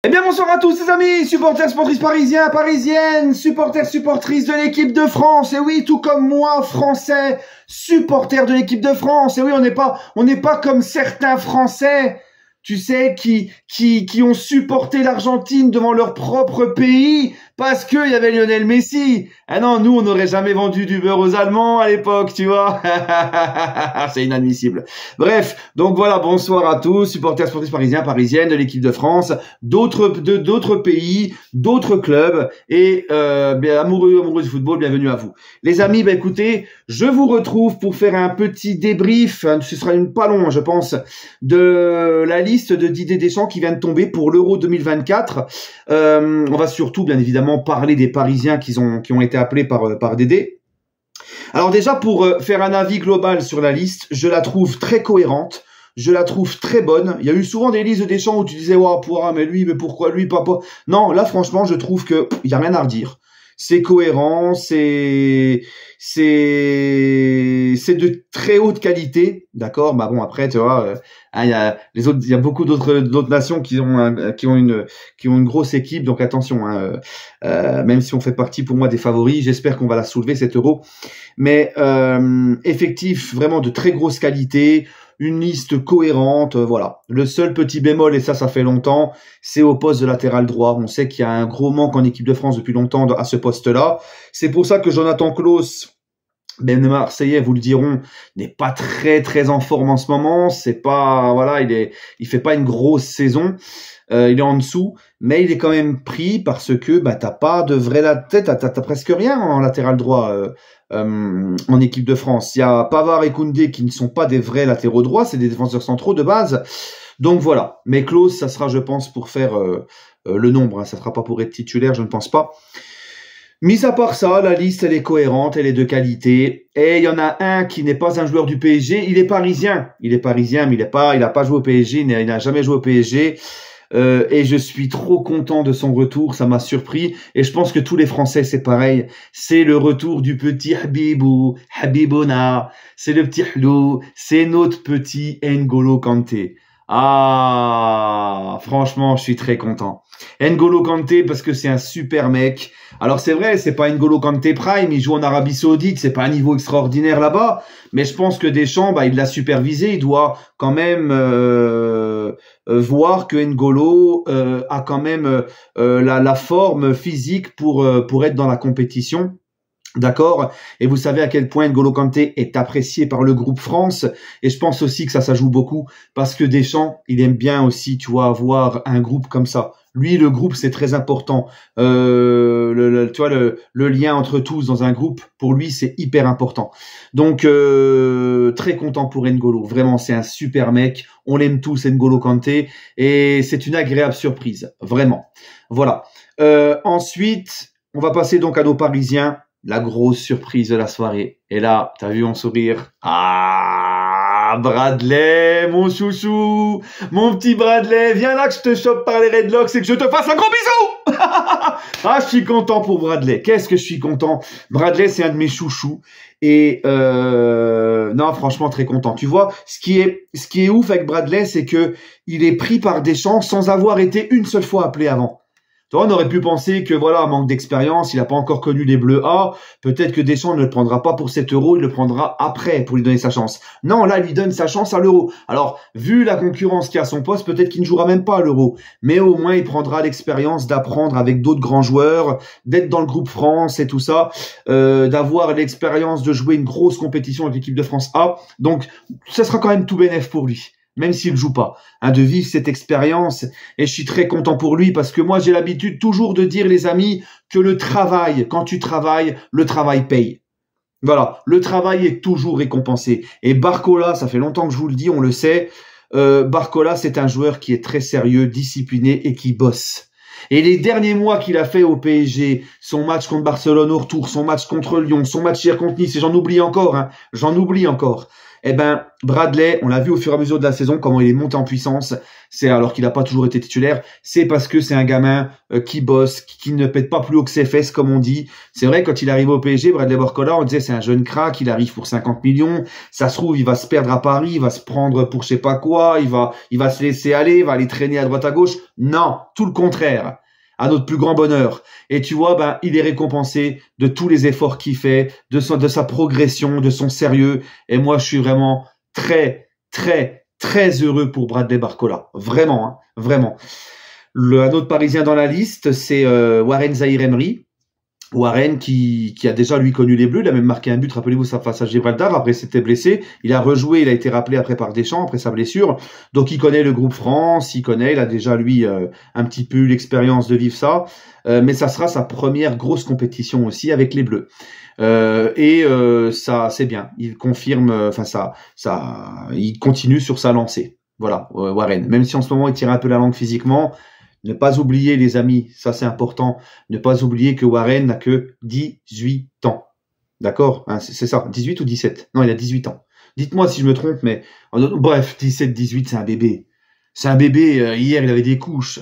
Eh bien bonsoir à tous les amis, supporters, supportrices parisiens, parisiennes, supporters, supportrices de l'équipe de France. Et oui, tout comme moi, français, supporters de l'équipe de France. Et oui, on n'est pas comme certains Français, tu sais, qui ont supporté l'Argentine devant leur propre pays parce qu'il y avait Lionel Messi. Ah non, nous, on n'aurait jamais vendu du beurre aux Allemands à l'époque, tu vois. C'est inadmissible. Bref, donc voilà, bonsoir à tous, supporters, sportifs parisiens, parisiennes de l'équipe de France, d'autres pays, d'autres clubs et bien amoureux du football, bienvenue à vous. Les amis, bah écoutez, je vous retrouve pour faire un petit débrief, ce sera pas long, je pense, de la liste de Didier Deschamps qui vient de tomber pour l'Euro 2024. On va surtout, bien évidemment, parler des Parisiens qui ont été appelés par Dédé. Alors déjà, pour faire un avis global sur la liste, je la trouve très cohérente, je la trouve très bonne. Il y a eu souvent des listes de Deschamps où tu disais « Ouais, mais lui, mais pourquoi lui, papa ?» Non, là, franchement, je trouve que il y a rien à redire. C'est cohérent, c'est de très haute qualité, d'accord. Bah bon, après, tu vois, il y a beaucoup d'autres nations qui ont une grosse équipe, donc attention, même si on fait partie pour moi des favoris, j'espère qu'on va la soulever cette Euro. Mais effectif, vraiment de très grosse qualité. Une liste cohérente, voilà. Le seul petit bémol, et ça fait longtemps, c'est au poste de latéral droit. On sait qu'il y a un gros manque en équipe de France depuis longtemps à ce poste-là. C'est pour ça que Jonathan Klaus, ben les Marseillais vous le diront, n'est pas très en forme en ce moment. C'est pas, voilà, il fait pas une grosse saison. Il est en dessous, mais il est quand même pris parce que bah t'as pas de vrai t'as presque rien en latéral droit en équipe de France. Il y a Pavard et Koundé qui ne sont pas des vrais latéraux droits, c'est des défenseurs centraux de base. Donc voilà. Mais Klose, ça sera, je pense, pour faire le nombre. Hein. Ça sera pas pour être titulaire, je ne pense pas. Mis à part ça, la liste, elle est cohérente, elle est de qualité. Et il y en a un qui n'est pas un joueur du PSG. Il est parisien. Il est parisien, mais il a pas joué au PSG. Il n'a jamais joué au PSG. Et je suis trop content de son retour, ça m'a surpris et je pense que tous les Français c'est pareil, c'est le retour du petit Habibouna, c'est le petit Hlou, c'est notre petit N'Golo Kanté. Ah, franchement, je suis très content. N'Golo Kanté parce que c'est un super mec. Alors c'est vrai, c'est pas N'Golo Kanté Prime, il joue en Arabie Saoudite, c'est pas un niveau extraordinaire là-bas, mais je pense que Deschamps, bah, il l'a supervisé, il doit quand même voir que N'Golo a quand même la forme physique pour être dans la compétition. D'accord. Et vous savez à quel point N'Golo Kanté est apprécié par le groupe France. Et je pense aussi que ça joue beaucoup parce que Deschamps, il aime bien aussi, tu vois, avoir un groupe comme ça. Lui, le groupe, c'est très important. Tu vois, le lien entre tous dans un groupe, pour lui, c'est hyper important. Donc, très content pour N'Golo. Vraiment, c'est un super mec. On l'aime tous, N'Golo Kanté. Et c'est une agréable surprise. Vraiment. Voilà. Ensuite, on va passer donc à nos Parisiens. La grosse surprise de la soirée. Et là, t'as vu mon sourire? Ah, Bradley, mon chouchou, mon petit Bradley, viens là que je te chope par les Redlocks et que je te fasse un gros bisou. Ah, je suis content pour Bradley. Qu'est-ce que je suis content. Bradley, c'est un de mes chouchous. Et non, franchement, très content. Tu vois, ce qui est ouf avec Bradley, c'est que il est pris par Deschamps sans avoir été une seule fois appelé avant. On aurait pu penser que voilà, manque d'expérience, il n'a pas encore connu les Bleus A, peut-être que Deschamps ne le prendra pas pour cet Euro, il le prendra après pour lui donner sa chance. Non, là, il lui donne sa chance à l'Euro. Alors, vu la concurrence qu'il y a à son poste, peut-être qu'il ne jouera même pas à l'Euro, mais au moins il prendra l'expérience d'apprendre avec d'autres grands joueurs, d'être dans le groupe France et tout ça, d'avoir l'expérience de jouer une grosse compétition avec l'équipe de France A. Donc, ça sera quand même tout bénef pour lui. Même s'il ne joue pas, hein, de vivre cette expérience. Et je suis très content pour lui parce que moi, j'ai l'habitude toujours de dire, les amis, que le travail, quand tu travailles, le travail paye. Voilà, le travail est toujours récompensé. Et Barcola, ça fait longtemps que je vous le dis, on le sait, Barcola, c'est un joueur qui est très sérieux, discipliné et qui bosse. Et les derniers mois qu'il a fait au PSG, son match contre Barcelone au retour, son match contre Lyon, son match hier contre Nice, et j'en oublie encore, hein, j'en oublie encore. Eh ben, Bradley, on l'a vu au fur et à mesure de la saison, comment il est monté en puissance. C'est alors qu'il n'a pas toujours été titulaire. C'est parce que c'est un gamin qui bosse, qui ne pète pas plus haut que ses fesses, comme on dit. C'est vrai, quand il arrive au PSG, Bradley Barcola, on disait c'est un jeune crack, il arrive pour 50 millions. Ça se trouve, il va se perdre à Paris, il va se prendre pour je sais pas quoi, il va se laisser aller, il va aller traîner à droite à gauche. Non, tout le contraire. À notre plus grand bonheur. Et tu vois, ben, il est récompensé de tous les efforts qu'il fait, de sa progression, de son sérieux. Et moi, je suis vraiment très, très, très heureux pour Bradley Barcola. Vraiment, hein, vraiment. Un autre Parisien dans la liste, c'est Warren Zaïre-Emery. Warren qui a déjà lui connu les Bleus, il a même marqué un but, rappelez-vous, ça face à Gibraltar, après s'était blessé, il a rejoué, il a été rappelé après par Deschamps, après sa blessure, donc il connaît le groupe France, il a déjà lui un petit peu eu l'expérience de vivre ça, mais ça sera sa première grosse compétition aussi avec les Bleus. Ça c'est bien, il confirme, il continue sur sa lancée, voilà, Warren, même si en ce moment il tire un peu la langue physiquement. Ne pas oublier, les amis, ça c'est important, ne pas oublier que Warren n'a que 18 ans. D'accord, hein, c'est ça, 18 ou 17? Non, il a 18 ans. Dites-moi si je me trompe, mais bref, 17, 18, c'est un bébé. C'est un bébé, hier il avait des couches.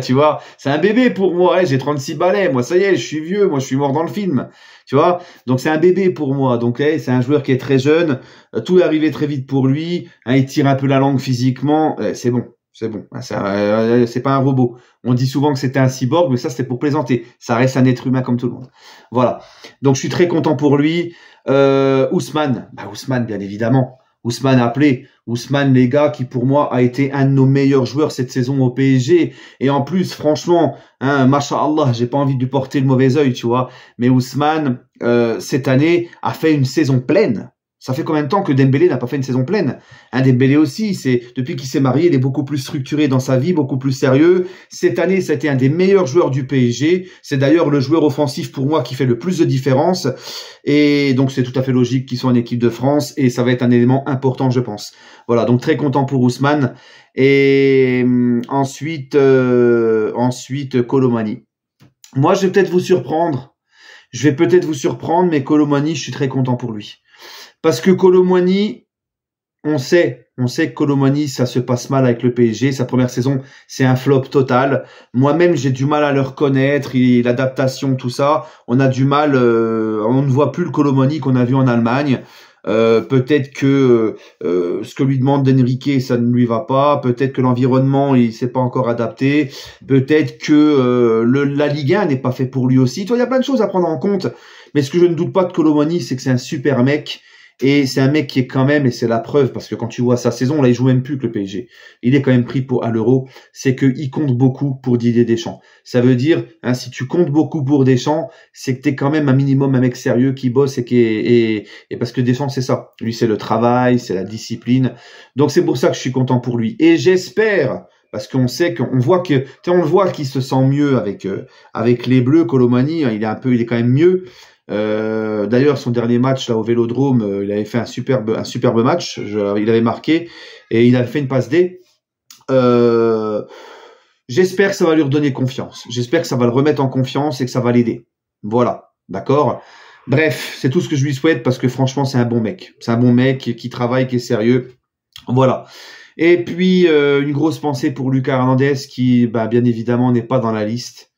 Tu vois, c'est un bébé pour moi, j'ai 36 balais, moi ça y est, je suis vieux, moi je suis mort dans le film. Tu vois, donc c'est un bébé pour moi, donc c'est un joueur qui est très jeune, tout est arrivé très vite pour lui, hein, il tire un peu la langue physiquement, c'est bon. C'est bon, c'est pas un robot. On dit souvent que c'était un cyborg, mais ça c'était pour plaisanter. Ça reste un être humain comme tout le monde. Voilà. Donc je suis très content pour lui. Ousmane, Ousmane bien évidemment. Ousmane appelé. Ousmane, les gars, qui pour moi a été un de nos meilleurs joueurs cette saison au PSG. Et en plus, franchement, hein, Masha'Allah, j'ai pas envie de lui porter le mauvais œil, tu vois. Mais Ousmane, cette année, a fait une saison pleine. Ça fait combien de temps que Dembélé n'a pas fait une saison pleine? Dembélé aussi, depuis qu'il s'est marié, il est beaucoup plus structuré dans sa vie, beaucoup plus sérieux. Cette année, c'était un des meilleurs joueurs du PSG. C'est d'ailleurs le joueur offensif pour moi qui fait le plus de différence. Et donc, c'est tout à fait logique qu'il soit en équipe de France. Et ça va être un élément important, je pense. Voilà, donc très content pour Ousmane. Et ensuite, Kolo Muani. Moi, je vais peut-être vous surprendre. Mais Kolo Muani, je suis très content pour lui. Parce que Kolo Muani, on sait que Kolo Muani, ça se passe mal avec le PSG. Sa première saison, c'est un flop total. Moi-même, j'ai du mal à le reconnaître. L'adaptation, tout ça, on a du mal. On ne voit plus le Kolo Muani qu'on a vu en Allemagne. Peut-être que ce que lui demande d'Enrique, ça ne lui va pas. Peut-être que l'environnement, il s'est pas encore adapté. Peut-être que la Ligue 1 n'est pas fait pour lui aussi. Tu vois, il y a plein de choses à prendre en compte. Mais ce que je ne doute pas de Kolo Muani, c'est que c'est un super mec. Et c'est un mec qui est quand même, et c'est la preuve, parce que quand tu vois sa saison, là, il joue même plus que le PSG. Il est quand même pris à l'Euro. C'est qu'il compte beaucoup pour Didier Deschamps. Ça veut dire, hein, si tu comptes beaucoup pour Deschamps, c'est que t'es quand même un minimum un mec sérieux qui bosse et parce que Deschamps, c'est ça. Lui, c'est le travail, c'est la discipline. Donc, c'est pour ça que je suis content pour lui. Et j'espère, parce qu'on sait on voit qu'il se sent mieux avec les Bleus, Kolo Muani, hein, il est quand même mieux. D'ailleurs, son dernier match là au Vélodrome, il avait fait un superbe match. Il avait marqué et il avait fait une passe D. J'espère que ça va lui redonner confiance. J'espère que ça va le remettre en confiance et que ça va l'aider. Voilà, d'accord. Bref, c'est tout ce que je lui souhaite parce que franchement, c'est un bon mec. C'est un bon mec qui travaille, qui est sérieux. Voilà. Et puis une grosse pensée pour Lucas Hernandez qui, bien évidemment, n'est pas dans la liste.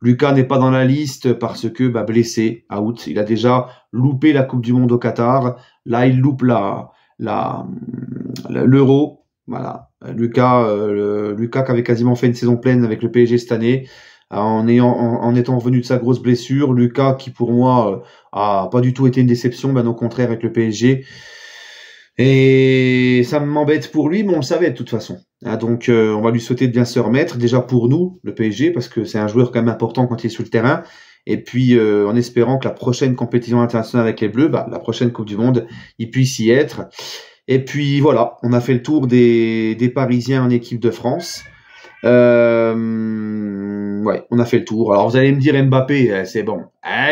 Lucas n'est pas dans la liste parce que blessé, out. Il a déjà loupé la Coupe du Monde au Qatar. Là, il loupe l'Euro. Voilà. Lucas qui avait quasiment fait une saison pleine avec le PSG cette année, en étant revenu de sa grosse blessure. Lucas qui pour moi a pas du tout été une déception, au contraire avec le PSG. Et ça m'embête pour lui, mais on le savait de toute façon. Donc on va lui souhaiter de bien se remettre, déjà pour nous, le PSG, parce que c'est un joueur quand même important quand il est sur le terrain. Et puis en espérant que la prochaine compétition internationale avec les Bleus, la prochaine Coupe du Monde, il puisse y être. Et puis voilà, on a fait le tour des Parisiens en équipe de France. Ouais, on a fait le tour. Alors vous allez me dire Mbappé, c'est bon.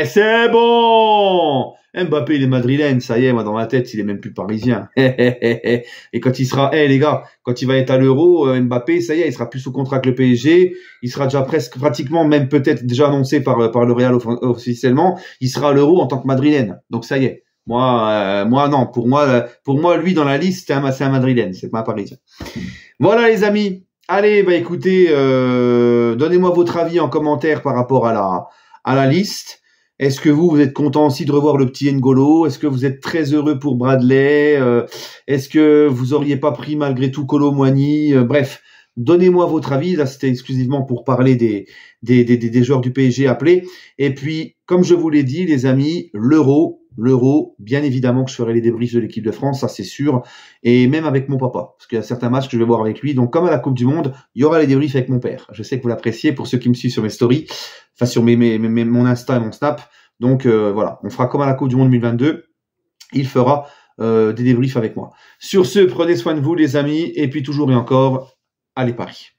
C'est bon. Mbappé, il est madrilène, ça y est, moi dans ma tête, il est même plus parisien. Et quand il sera, les gars, quand il va être à l'Euro, Mbappé, ça y est, il sera plus sous contrat que le PSG, il sera déjà pratiquement, peut-être déjà annoncé par le Real officiellement, il sera à l'Euro en tant que madrilène. Donc ça y est, Moi non. Pour moi, lui dans la liste, c'est un Madrilène, c'est pas un Parisien. Voilà les amis. Allez, bah écoutez, donnez-moi votre avis en commentaire par rapport à la liste. Est-ce que vous êtes content aussi de revoir le petit N'Golo? Est-ce que vous êtes très heureux pour Bradley? Est-ce que vous auriez pas pris malgré tout Kolo Muani? Bref, donnez-moi votre avis. Là, c'était exclusivement pour parler des joueurs du PSG appelés. Et puis, comme je vous l'ai dit, les amis, l'Euro, bien évidemment que je ferai les débriefs de l'équipe de France, ça c'est sûr, et même avec mon papa, parce qu'il y a certains matchs que je vais voir avec lui, donc comme à la Coupe du Monde, il y aura les débriefs avec mon père. Je sais que vous l'appréciez, pour ceux qui me suivent sur mes stories, enfin sur mon Insta et mon Snap, donc voilà, on fera comme à la Coupe du Monde 2022, il fera des débriefs avec moi. Sur ce, prenez soin de vous les amis, et puis toujours et encore, allez Paris.